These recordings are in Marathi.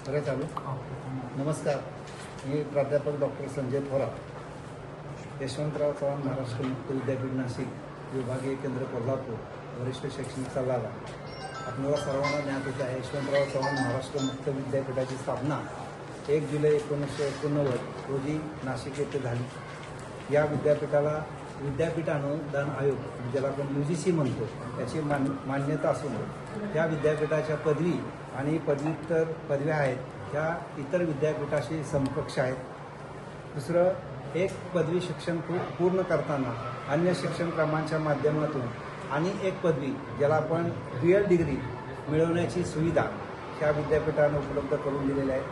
बरं चालू. नमस्कार, मी प्राध्यापक डॉक्टर संजय थोरात, यशवंतराव चव्हाण महाराष्ट्र मुक्त विद्यापीठ नाशिक, विभागीय केंद्र कोल्हापूर, वरिष्ठ शैक्षणिक सल्लागार. आपल्याला सर्वांना ज्ञात होत आहे, यशवंतराव चव्हाण महाराष्ट्र मुक्त विद्यापीठाची स्थापना 1 जुलै 1989 रोजी नाशिक येथे झाली. या विद्यापीठाला विद्यापीठ अनुदान आयोग, ज्याला आपण UGC म्हणतो, याची मान्यता असून या विद्यापीठाच्या पदवी आणि पदव्युत्तर पदव्या आहेत त्या इतर विद्यापीठाशी समकक्ष आहेत. दुसरं, एक पदवी शिक्षण पूर्ण करताना अन्य शिक्षणक्रमांच्या माध्यमातून आणि एक पदवी, ज्याला आपण BEd डिग्री मिळवण्याची सुविधा ह्या विद्यापीठानं उपलब्ध करून दिलेल्या आहे.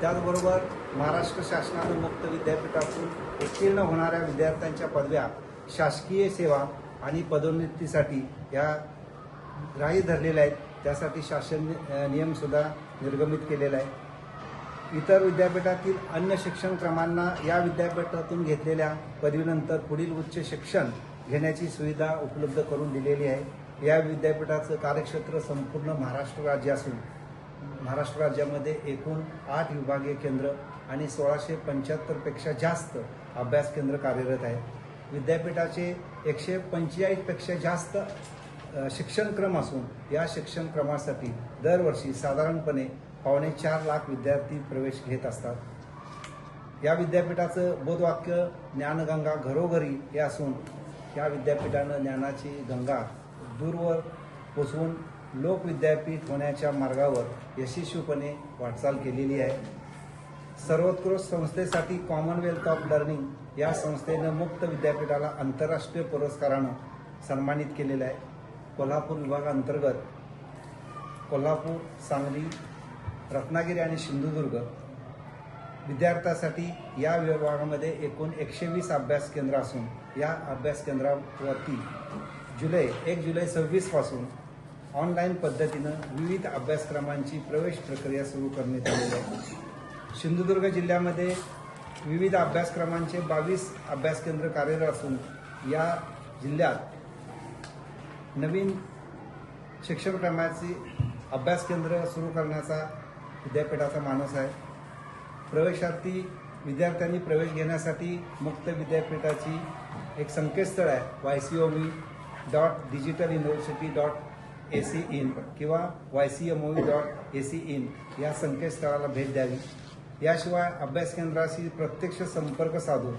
त्याचबरोबर महाराष्ट्र शासनानं मुक्त विद्यापीठातून उत्तीर्ण होणाऱ्या विद्यार्थ्यांच्या पदव्या शासकीय सेवा आणि पदोन्नतीसाठी या ग्राह्य धरलेल्या आहेत. त्यासाठी शासन नियमसुद्धा निर्गमित केलेला आहे. इतर विद्यापीठातील अन्य शिक्षणक्रमांना या विद्यापीठातून घेतलेल्या पदवीनंतर पुढील उच्च शिक्षण घेण्याची सुविधा उपलब्ध करून दिलेली आहे. या विद्यापीठाचं कार्यक्षेत्र संपूर्ण महाराष्ट्र राज्य असून महाराष्ट्र राज्यामध्ये एकूण 8 विभागीय केंद्र आणि 1675 पेक्षा जास्त अभ्यास केंद्र कार्यरत आहेत. विद्यापीठाचे 145 पेक्षा जास्त शिक्षणक्रम असून या शिक्षणक्रमासाठी दरवर्षी साधारणपणे 4.25 लाख विद्यार्थी प्रवेश घेत असतात. या विद्यापीठाचं बोधवाक्य ज्ञानगंगा घरोघरी हे असून या विद्यापीठानं ज्ञानाची गंगा दूरवर पोचवून लोकविद्यापीठ होण्याच्या मार्गावर यशस्वीपणे वाटचाल केलेली आहे. सर्वोत्कृष्ट संस्थेसाठी कॉमनवेल्थ ऑफ लर्निंग या संस्थेनं मुक्त विद्यापीठाला आंतरराष्ट्रीय पुरस्कारानं सन्मानित केलेलं आहे. कोल्हापूर विभागाअंतर्गत कोल्हापूर, सांगली, रत्नागिरी आणि सिंधुदुर्ग विद्यार्थ्यांसाठी या विभागामध्ये एकूण 120 अभ्यास केंद्र असून या अभ्यास केंद्रावरती 1 जुलै 26 पासून ऑनलाईन पद्धतीनं विविध अभ्यासक्रमांची प्रवेश प्रक्रिया सुरू करण्यात आलेली आहे. सिंधुदुर्ग जिल्ह्यामध्ये विविध अभ्यासक्रमांचे 22 अभ्यास केंद्र कार्यरत असून या जिल्ह्यात नवीन शिक्षणक्रमाची अभ्यास केंद्र सुरू करण्याचा विद्यापीठाचा मानस आहे. प्रवेशार्थी विद्यार्थ्यांनी प्रवेश घेण्यासाठी मुक्त विद्यापीठाची एक संकेतस्थळ आहे, ycov.digitaluniversity.ac.in किंवा ycmoe.ac.in या संकेतस्थळाला भेट द्यावी. याशिवाय अभ्यास केंद्राशी प्रत्यक्ष संपर्क साधून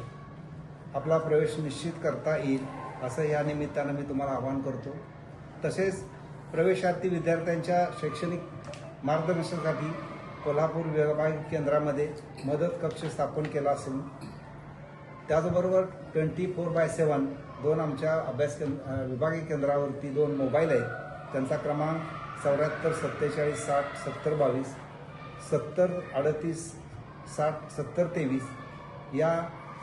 आपला प्रवेश निश्चित करता येईल असं या निमित्तानं मी तुम्हाला आवाहन करतो. तसेच प्रवेशार्थी विद्यार्थ्यांच्या शैक्षणिक मार्गदर्शनासाठी कोल्हापूर विभागीय केंद्रामध्ये मदत कक्ष स्थापन केला असून त्याचबरोबर 24/7 2 आमच्या विभागीय केंद्रावरती 2 मोबाईल आहेत. त्यांचा क्रमांक 74 47 60 70 22, 70 38 60 70 23 या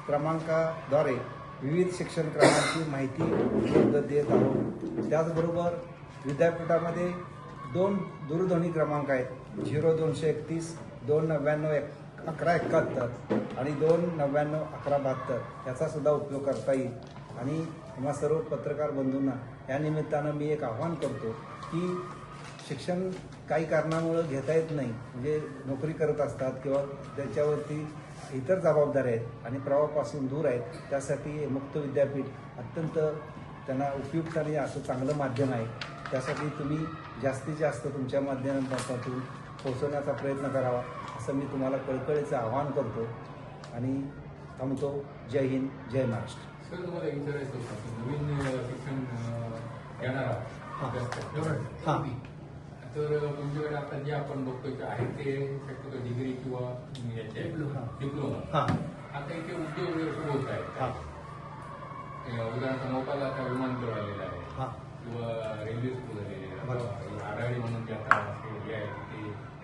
क्रमांकाद्वारे विविध शिक्षणक्रमांची माहिती उपलब्ध देत आहोत. त्याचबरोबर विद्यापीठामध्ये 2 दूरध्वनी क्रमांक आहेत, 0231 299 1171 आणि 299 1172 याचा सुद्धा उपयोग करता येईल. आणि आम्हा सर्व पत्रकार बंधूंना या निमित्तानं मी एक आव्हान करतो की शिक्षण काही कारणामुळं घेता येत नाही, म्हणजे नोकरी करत असतात किंवा त्याच्यावरती इतर जबाबदाऱ्या आहेत आणि प्रवाहापासून दूर आहेत. त्यासाठी मुक्त विद्यापीठ अत्यंत त्यांना उपयुक्त आणि असं चांगलं माध्यम आहे. त्यासाठी तुम्ही जास्तीत जास्त तुमच्या माध्यमातून पोहोचवण्याचा प्रयत्न करावा असं मी तुम्हाला कळकळीचं आवाहन करतो आणि थांबतो. जय हिंद, जय महाराष्ट्र. सर, तुम्हाला विचारायचं होतं की नवीन शिक्षण घेणारा हां, तर तुमच्याकडे आता जे आपण बघतोय ते आहे ते शक्यतो डिग्री किंवा याचे डिप्लोमा. हां, आता इथे उद्योग सुरू होत आहेत. हां, उदाहरणार्थ मोबाईल आता विमानतळ आलेलं आहे हां, किंवा रेल्वे सुरू झालेले आहे. बरोबर. आराडी म्हणून जे आता हे आहे ते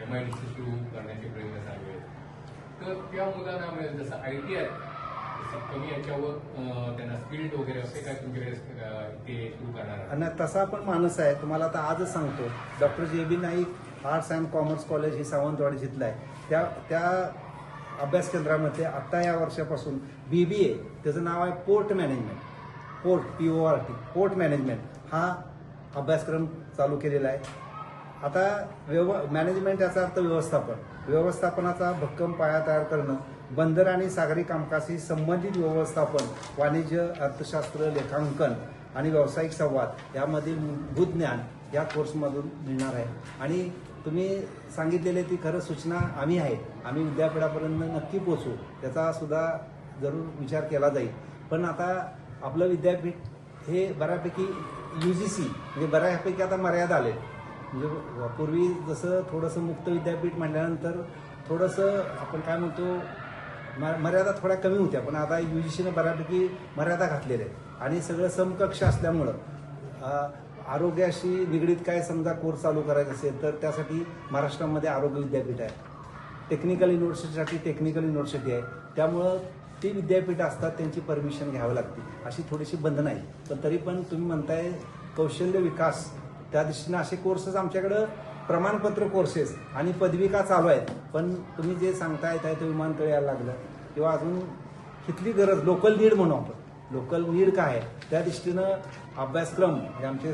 MIDC सुरू करण्याचे प्रयत्न चालू आहेत. तर त्या मुलांना जसं ITI कमी याच्यावर त्यांना स्किल्ड वगैरे असे काय तुमच्याकडे ते सुरू करणार आहे? आणि तसा पण माणूस आहे. तुम्हाला आता आजच सांगतो, doctor JB Naik arts and commerce college हे सावंतवाडी जिथलं आहे. त्या अभ्यास केंद्रामध्ये आत्ता या वर्षापासून BBA, त्याचं नाव आहे port management, port PORT port management हा अभ्यासक्रम चालू केलेला आहे. आता मॅनेजमेंट याचा अर्थ व्यवस्थापनाचा भक्कम पाया तयार करणं, बंदर आणि सागरी कामकाजाशी संबंधित व्यवस्थापन, वाणिज्य, अर्थशास्त्र, लेखांकन आणि व्यावसायिक संवाद यामधील मूलभूत ज्ञान या कोर्समधून मिळणार आहे. आणि तुम्ही सांगितलेले ती खरं सूचना आम्ही विद्यापीठापर्यंत नक्की पोचू, त्याचा सुद्धा जरूर विचार केला जाईल. पण आता आपलं विद्यापीठ हे बऱ्यापैकी UGC म्हणजे बऱ्यापैकी आता मर्यादा आले. म्हणजे पूर्वी जसं थोडंसं मुक्त विद्यापीठ म्हटल्यानंतर थोडंसं आपण काय म्हणतो मर्यादा थोड्या कमी होत्या, पण आता UGCने बऱ्यापैकी मर्यादा घातलेल्या आहेत. आणि सगळं समकक्ष असल्यामुळं आरोग्याशी निगडीत काय समजा कोर्स चालू करायचा असेल तर त्यासाठी महाराष्ट्रामध्ये आरोग्य विद्यापीठ आहे, टेक्निकल युनिव्हर्सिटीसाठी टेक्निकल युनिव्हर्सिटी आहे. त्यामुळं ती विद्यापीठं असतात, त्यांची परमिशन घ्यावी लागते, अशी थोडीशी बंधनं आहे. पण तरी पण तुम्ही म्हणताय कौशल्य विकास, त्या दृष्टीनं असे कोर्सेस आमच्याकडं प्रमाणपत्र कोर्सेस आणि पदविका चालू आहेत. पण तुम्ही जे सांगताय ते विमानतळ यायला लागलं किंवा अजून इथली गरज लोकल नीड म्हणू आपण, लोकल नीड काय आहे त्या दृष्टीनं अभ्यासक्रम हे आमचे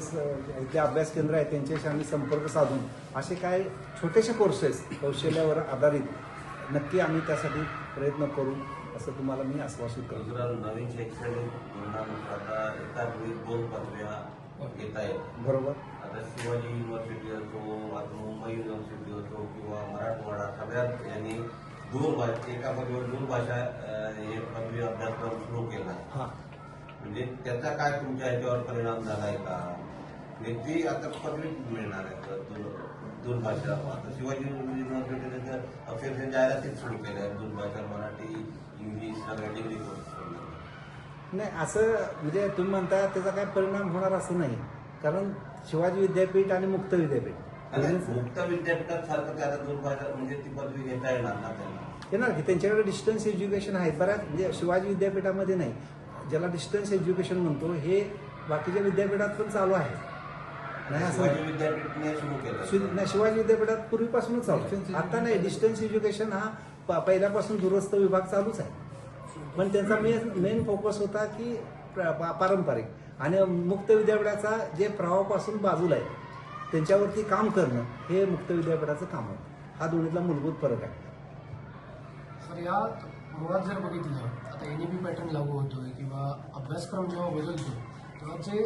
इथे अभ्यास केंद्र आहे त्यांच्याशी आम्ही संपर्क साधून असे काय छोटेसे कोर्सेस कौशल्यावर आधारित नक्की आम्ही त्यासाठी प्रयत्न करू असं तुम्हाला मी आश्वासित करतो. नवीन शैक्षणिक धोरणानुसार आता एकाच वेळी 2 पदव्या घेत आहेत. बरोबर. आता शिवाजी युनिव्हर्सिटी असो, आता मुंबई युनिव्हर्सिटी असो किंवा मराठवाडा सगळ्यात यांनी 2 भाषा, एका पदवीवर 2 भाषा हे पदवी अभ्यासक्रम सुरू केला. हां, म्हणजे त्याचा काय तुमच्या ह्याच्यावर परिणाम झालाय का? म्हणजे ती आता पदवी मिळणार आहे 2 भाषा. आता शिवाजी युनिव्हर्सिटीने तर अक्षरशः जाहिरातीच सुरू केल्या आहेत 2 भाषा, मराठी, इंग्लिश सगळ्या डिग्री कोर्स. नाही असं म्हणजे तुम्ही म्हणता त्याचा काय परिणाम होणार असं नाही, कारण शिवाजी विद्यापीठ आणि मुक्त विद्यापीठ मुक्त विद्यापीठात सारखं त्याला 2 भाषा म्हणजे ती पदवी घेता येणार ना त्यांना? येणार की त्यांच्याकडे डिस्टन्स एज्युकेशन आहे बऱ्याच, म्हणजे शिवाजी विद्यापीठामध्ये नाही, ज्याला डिस्टन्स एज्युकेशन म्हणतो हे बाकीच्या विद्यापीठात पण चालू आहे. नाही असं शिवाजी विद्यापीठने सुरू केलं नाही, शिवाजी विद्यापीठात पूर्वीपासूनच चालू आहे. आता नाही, डिस्टन्स एज्युकेशन हा पहिल्यापासून दूरस्थ विभाग चालूच आहे. पण त्यांचा मेन फोकस होता की पारंपरिक, आणि मुक्त विद्यापीठाचा जे प्रवाहापासून बाजूला आहे त्यांच्यावरती काम करणं हे मुक्त विद्यापीठाचं काम होतं. हा दोन्हीतला मूलभूत फरक आहे. सर या मुळात जर बघितलं आता NEP पॅटर्न लागू होतोय किंवा अभ्यासक्रम जेव्हा बदलतो तेव्हा जे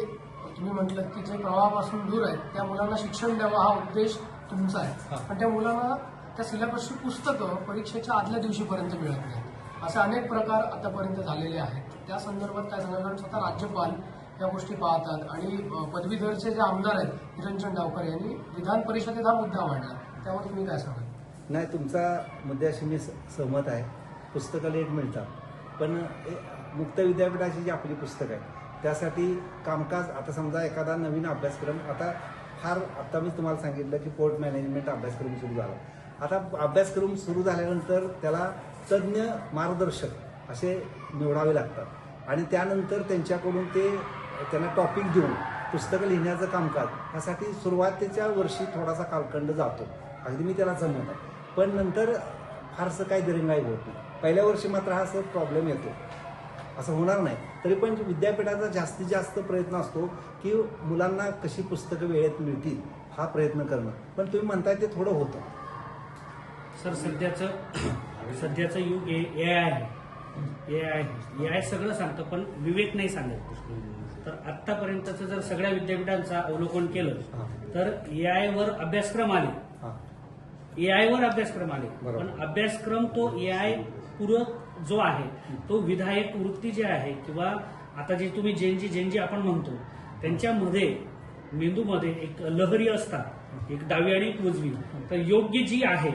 तुम्ही म्हटलं की जे प्रवाहापासून दूर आहेत त्या मुलांना शिक्षण द्यावं हा उद्देश तुमचा आहे, पण त्या मुलांना त्या सिलेबसची पुस्तकं परीक्षेच्या आदल्या दिवशीपर्यंत मिळत नाही. असे अनेक प्रकार आतापर्यंत झालेले आहेत. त्या संदर्भात काय सांगा, कारण स्वतः राज्यपाल या गोष्टी पाहतात आणि पदवीधरचे जे आमदार आहेत निरंजन डावकर यांनी विधान परिषदेत हा मुद्दा मांडला, त्यावर तुम्ही काय सांगाल? नाही, तुमचा मुद्द्याशी मी सहमत आहे. पुस्तकं लेट मिळतात, पण मुक्त विद्यापीठाची जी आपली पुस्तकं आहे त्यासाठी कामकाज, आता समजा एखादा नवीन अभ्यासक्रम आता मी तुम्हाला सांगितलं की पोर्ट मॅनेजमेंट अभ्यासक्रम सुरू झाला. आता अभ्यासक्रम सुरू झाल्यानंतर त्याला तज्ज्ञ मार्गदर्शक असे निवडावे लागतात आणि त्यानंतर त्यांच्याकडून त्यांना टॉपिक देऊन पुस्तकं लिहिण्याचं कामकाज यासाठी सुरुवातीच्या वर्षी थोडासा कालखंड जातो, अगदी मी त्याला जमवत आहे. पण नंतर फारसं काही दिरंगाई होत नाही. पहिल्या वर्षी मात्र हा असं प्रॉब्लेम येतो, असं होणार नाही. तरी पण विद्यापीठाचा जास्तीत जास्त प्रयत्न असतो की मुलांना कशी पुस्तकं वेळेत मिळतील हा प्रयत्न करणं. पण तुम्ही म्हणताय ते थोडं होतं. सर सध्याचं युग AI आहे. AI सगळं सांगतं पण विवेक नाही सांगत. तर आतापर्यंतचं जर सगळ्या विद्यापीठांचं अवलोकन केलं तर AI वर अभ्यासक्रम आले, बरोबर. पण अभ्यासक्रम तो AI पूरक जो आहे तो विधायक वृत्ती जी आहे किंवा आता जे तुम्ही जेनजी आपण म्हणतो त्यांच्यामध्ये मेंदूमध्ये एक लहरी असतात, एक डावी आणि एक उजवी. तर योग्य जी आहे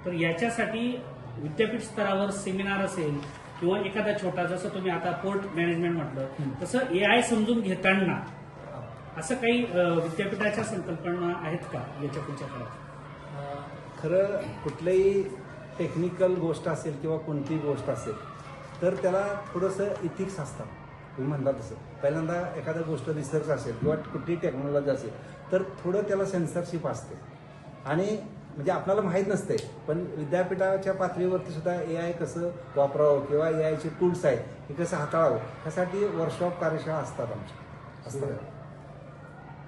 तर याच्यासाठी विद्यापीठ स्तरावर सेमिनार असेल किंवा एखादा छोटा, जसं तुम्ही आता पोर्ट मॅनेजमेंट म्हटलं तसं AI समजून घेताना असं काही विद्यापीठाच्या संकल्पना आहेत का याच्या पुढच्या काळात? खरं कुठलंही टेक्निकल गोष्ट असेल किंवा कोणतीही गोष्ट असेल तर त्याला थोडंसं इथिक्स असतात. तुम्ही म्हणता तसं पहिल्यांदा एखाद्या गोष्ट रिसर्च असेल किंवा कुठलीही टेक्नॉलॉजी असेल तर थोडं त्याला सेन्सरशिप असते आणि म्हणजे आपल्याला माहीत नसते. पण विद्यापीठाच्या पातळीवरती सुद्धा AI कसं वापरावं किंवा AIचे टूल्स आहेत हे कसं हाताळावं यासाठी वर्कशॉप कार्यशाळा असतात आमच्या. असतात.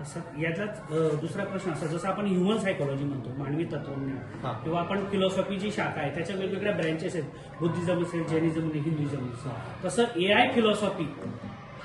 सर यातलाच दुसरा प्रश्न असा, जसं आपण ह्युमन सायकोलॉजी म्हणतो, मानवी तत्वज्ञान, हा. किंवा आपण फिलॉसॉफी जी शाखा आहे त्याच्या वेगवेगळ्या ब्रँचेस आहेत, बुद्धिझम असेल, जैनिझम असेल, हिंदुइझम असेल, तसं एआय फिलॉसॉफी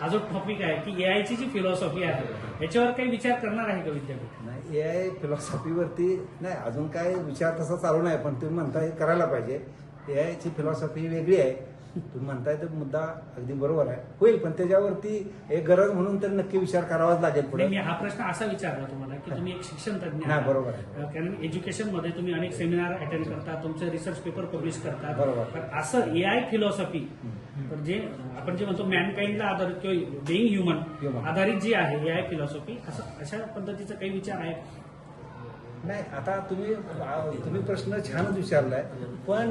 हा जो टॉपिक आहे की एआयची जी फिलॉसॉफी आहे याच्यावर काही विचार करणार आहे का विद्यापीठ? नाही, ए आय फिलॉसॉफीवरती नाही, अजून काय विचार तसा चालू नाही, पण तुम्ही म्हणताय करायला पाहिजे. ए आयची फिलॉसॉफी वेगळी आहे, तुम्ही म्हणताय तो मुद्दा अगदी बरोबर आहे, होईल, पण त्याच्यावरती एक गरज म्हणून तर नक्की विचार करावाच लागेल पुढे. मी हा प्रश्न असा विचारला तुम्हाला की तुम्ही एक शिक्षण तज्ञ नाही, आहात. बरोबर आहे. कारण एज्युकेशन मध्ये तुम्ही अनेक सेमिनार अटेंड करता, तुमचे रिसर्च पेपर पब्लिश करतात. बरोबर. पण असं एआय फिलॉसॉफी तर जे आपण जे म्हणतो मॅनकाइंडला आधारित किंवा बिईंग ह्युमन Human. आधारित जी आहे एआय फिलॉसॉफी, असं अशा पद्धतीचा काही विचार आहे? नाही, आता तुम्ही प्रश्न छानच विचारलाय, पण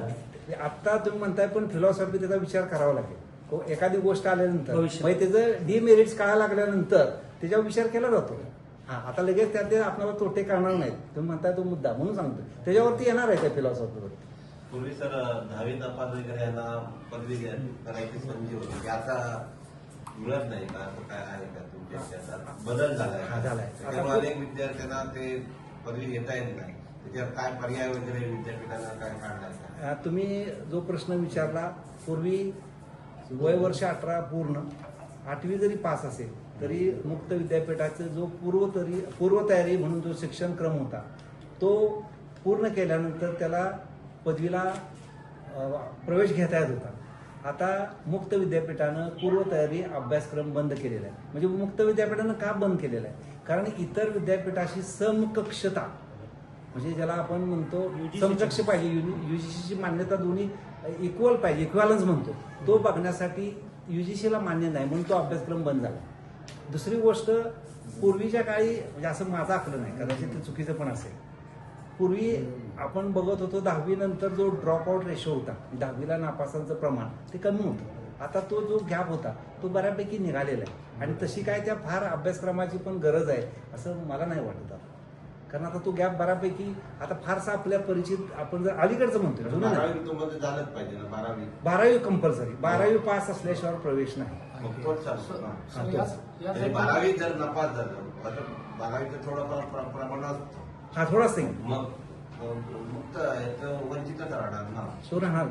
आता तुम्ही म्हणताय पण फिलॉसॉफी त्याचा विचार करावा लागेल. एखादी गोष्ट आल्यानंतर भविष्यात. म्हणजे त्याचं डिमेरिट्स कळायला लागल्यानंतर त्याच्यावर विचार केला जातो. हा, आता लगेच त्यात आपल्याला तोटे करणार नाहीत. तुम्ही म्हणताय तो मुद्दा म्हणून सांगतो त्याच्यावरती येणार आहे त्या फिलॉसॉफीवरती. पूर्वी सर 10वी नापास वगैरे यांना पदवी करायची संधी होती, की आता मिळत नाही का? असं काय आहे का तुमच्या त्याच्यात बदल हा, झालाय? झालाय. त्याच्यामुळे अनेक विद्यार्थ्यांना ते पदवी घेता येत नाही. त्याच्यावर काय पर्याय वगैरे विद्यापीठाला काय काढलाय का? तुम्ही जो प्रश्न विचारला, पूर्वी वय वर्ष 18 पूर्ण 8वी जरी पास असेल तरी मुक्त विद्यापीठाचा जो पूर्वतयारी म्हणून जो शिक्षण क्रम होता तो पूर्ण केल्यानंतर त्याला पदवीला प्रवेश घेता येत होता. आता मुक्त विद्यापीठानं पूर्वतयारी अभ्यासक्रम बंद केलेला आहे. म्हणजे मुक्त विद्यापीठानं का बंद केलेला आहे? कारण इतर विद्यापीठाशी समकक्षता, म्हणजे ज्याला आपण म्हणतो UGC समकक्ष पाहिजे, युजीसीची मान्यता दोन्ही इक्वल पाहिजे, इक्वॅलन्स म्हणतो, तो बघण्यासाठी युजीसीला मान्य नाही म्हणून तो अभ्यासक्रम बंद झाला. दुसरी गोष्ट, पूर्वीच्या काळी म्हणजे असं माझं आकलन आहे, कदाचित ते चुकीचं पण असेल, पूर्वी आपण बघत होतो 10वी नंतर जो ड्रॉप आउट रेशो होता, 10वीला नापासांचं प्रमाण ते कमी होतं. आता तो जो गॅप होता तो बऱ्यापैकी निघालेला आहे आणि तशी काय त्या फार अभ्यासक्रमाची पण गरज आहे असं मला नाही वाटत. कारण आता तो गॅप बऱ्यापैकी आता फारसा आपल्या परिचित, आपण जर अलीकडचं म्हणतोय जुनं नाही. 12वी ऋतूमध्ये झालंच पाहिजे ना, 12वी 12वी कंपल्सरी, 12वी पास असल्याशिवाय प्रवेश नाही. मग तोच चालतो ना. सर, या म्हणजे 12वी जर नापास झालं तर 12वीचं थोडंफार प्रमाणात हा थोडाच नाही मग मुक्त याचं वंचितच राहणार ना. तो राहणार.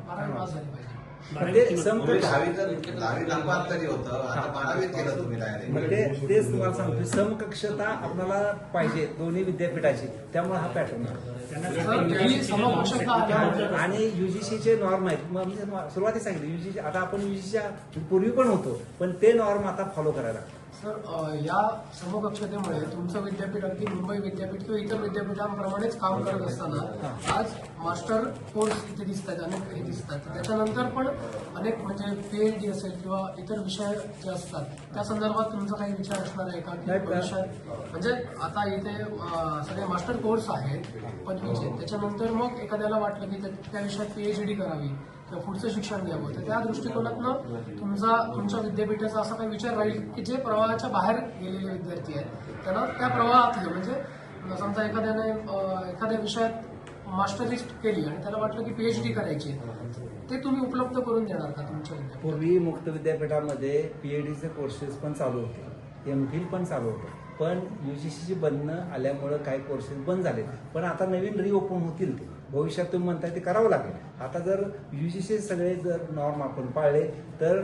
बारावी पास झाली पाहिजे. पण ते तुम्ही समकक्ष, 10वी नापास तरी होतं, आता 12वी केलं तुम्ही मग डायरेक्ट. तेच तुम्हाला सांगतो, समकक्षता आपल्याला पाहिजे दोन्ही विद्यापीठाची, त्यामुळे हा पॅटर्न आहे. सर, ही समकक्षता आहे. आणि युजीसीचे नॉर्म आहेत. मग मी सुरुवातीला सांगितलं युजीसी, आता आपण युजीसीच्या पूर्वी पण होतो, पण ते नॉर्म आता फॉलो करायला लागतात. सर, या समकक्षतेमुळे तुमचं विद्यापीठ अगदी मुंबई विद्यापीठ किंवा इतर विद्यापीठांप्रमाणेच काम करत असताना आज मास्टर कोर्स इथे दिसतात, अनेक हे दिसतात. त्याच्यानंतर पण अनेक म्हणजे पीएचडी असेल किंवा इतर विषय जे असतात त्या संदर्भात तुमचा काही विचार असणार आहे का? की नाही, भविष्यात म्हणजे आता इथे सगळे मास्टर कोर्स आहेत पदवीचे, त्याच्यानंतर मग एखाद्याला वाटलं की त्या विषयात पीएचडी करावी किंवा पुढचं शिक्षण घ्यावं, तर त्या दृष्टिकोनातनं तुमच्या विद्यापीठाचा असा काही विचार राहील की जे प्रवाहाच्या बाहेर गेलेले विद्यार्थी आहेत त्यांना त्या प्रवाहातलं, म्हणजे समजा एखाद्या विषयात मास्टरिस्ट केली आणि त्याला वाटलं की पीएचडी करायची, ते तुम्ही उपलब्ध करून देणार का तुमच्या विद्यापीठात? पूर्वी मुक्त विद्यापीठामध्ये पीएचडीचे कोर्सेस पण चालू होते, एमफिल पण चालू होतं, पण युजीसीची बंधनं आल्यामुळं काही कोर्सेस बंद झाले. पण आता नवीन रिओपन होतील ते भविष्यात, तुम्ही म्हणताय ते करावं लागेल. आता जर युजीसी सगळे जर नॉर्म आपण पाळले तर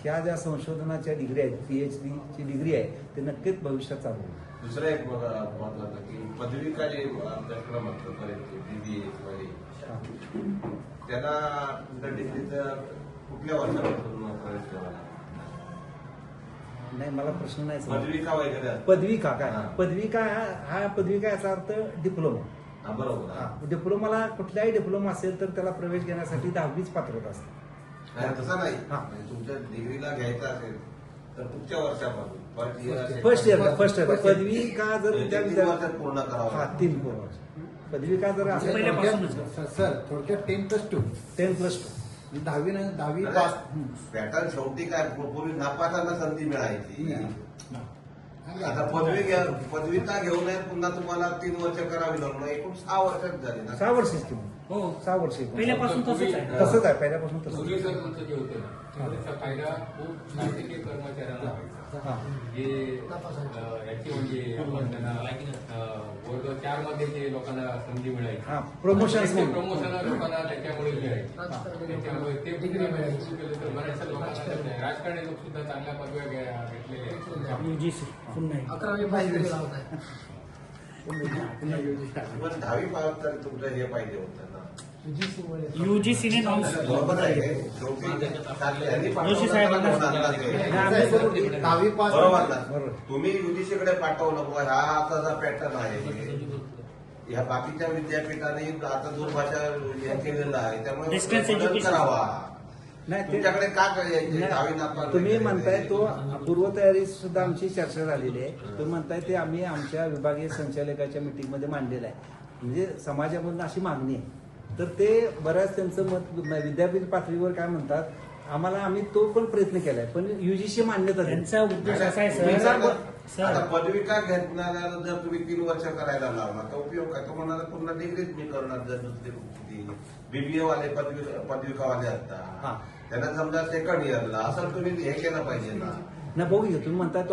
ह्या ज्या संशोधनाच्या डिग्री आहेत, पीएचडीची डिग्री आहे, ते नक्कीच भविष्यात चालू होईल. दुसरं एक महत्वाचं की पदविका जे अभ्यासक्रम असतो बीबीए त्याला तुमच्या डिग्रीचं कुठल्या वर्षापासून प्रवेश करावा लागतो? नाही, मला प्रश्न नाही समजला. पदविका वगैरे असतात. पदविका काय? हा. पदविका हा पदविका याचा अर्थ डिप्लोमा. हा, बरोबर. हा, डिप्लोमाला कुठलाही डिप्लोमा असेल तर त्याला प्रवेश घेण्यासाठी 10वीच पात्रता असते. नाही, तसं नाही. हा. म्हणजे तुमच्या डिग्रीला घ्यायचं असेल तर पुढच्या वर्षापासून फर्स्ट इयर पदविका जर त्या तीन वर्षात पूर्ण करावं हा लागतं. 3 वर्ष पदविका जर असेल पहिल्यापासूनच. सर थोडक्यात 10+2 10+2 10वी पास. पॅटर्न शेवटी काय पूर्वी नापासांना संधी मिळायची. आता पदविका घेऊ नये, पुन्हा तुम्हाला 3 वर्ष करावी लागणार, एकूण 6 वर्षात झाली ना. 6 वर्षच किंवा हो, 6 वर्ष पहिल्यापासून तसंच आहे. तसंच आहे, पहिल्यापासून तसंच. पूर्वी सर तुमचं जे होतं ना त्याचा फायदा खूप शासकीय कर्मचाऱ्यांना व्हायचा. हा. जे याची म्हणजे आपण त्यांना वर्ग 4 मध्ये जे लोकांना संधी मिळायची हा, promotions म्हणून. प्रमोशन लोकांना त्याच्यामुळे मिळायची राजकारणी त्याच्यामुळे ते डिग्री मिळाली. सुरू केलं तर बऱ्याचशा लोकांना राजकारणी लोक सुद्धा चांगल्या पदव्या घेतलेल्या आहेत. UGC पुन्हा एकदा. 11वी पास तरी लावताय. पण 10वी पास तर तुमचं हे पाहिजे होतं ना. UGC मुळे UGC ने नॉन बरोबर आहे शेवटी त्यांनी जोशी साहेबांना होणार ते. आम्ही बरोबर 10वी पास बरोबर ना बरोबर. तुम्ही युजीसीकडे पाठवलं बुवा हा आता जो पॅटर्न आहे या बाकीच्या विद्यापीठाने आता दूरभाषा हे केलेलं आहे त्यामुळे Distance बदल education. करावा नाही ते तुमच्याकडे का यायचे 10वी नापास तुम्ही वगैरे म्हणताय नाही. तो पूर्वतयारी सुद्धा आमची चर्चा झालेली आहे तुम्ही म्हणताय ते आम्ही आमच्या विभागीय संचालकाच्या मीटिंगमध्ये मांडलेलं आहे म्हणजे समाजामधून अशी मागणी आहे तर ते बऱ्याच त्यांचं मत विद्यापीठ पातळीवर काय म्हणतात आम्हाला आम्ही तो पण प्रयत्न केलाय पण युजीसी मान्यता देत त्यांचा उद्देश असा आहे तुम्ही सर सांगा, सर आता पदविका घेतणाऱ्याला जर तुम्ही 3 वर्ष करायला लावला तर उपयोग काय तो म्हणाला पूर्ण डिग्रीच मी करणार जर दुसरी बीबीए वाले पदविकावाले हा. असतात त्यांना समजा सेकंड इयरला असं तुम्ही हे केलं पाहिजे ना ना बघूया तुम्ही म्हणताय तो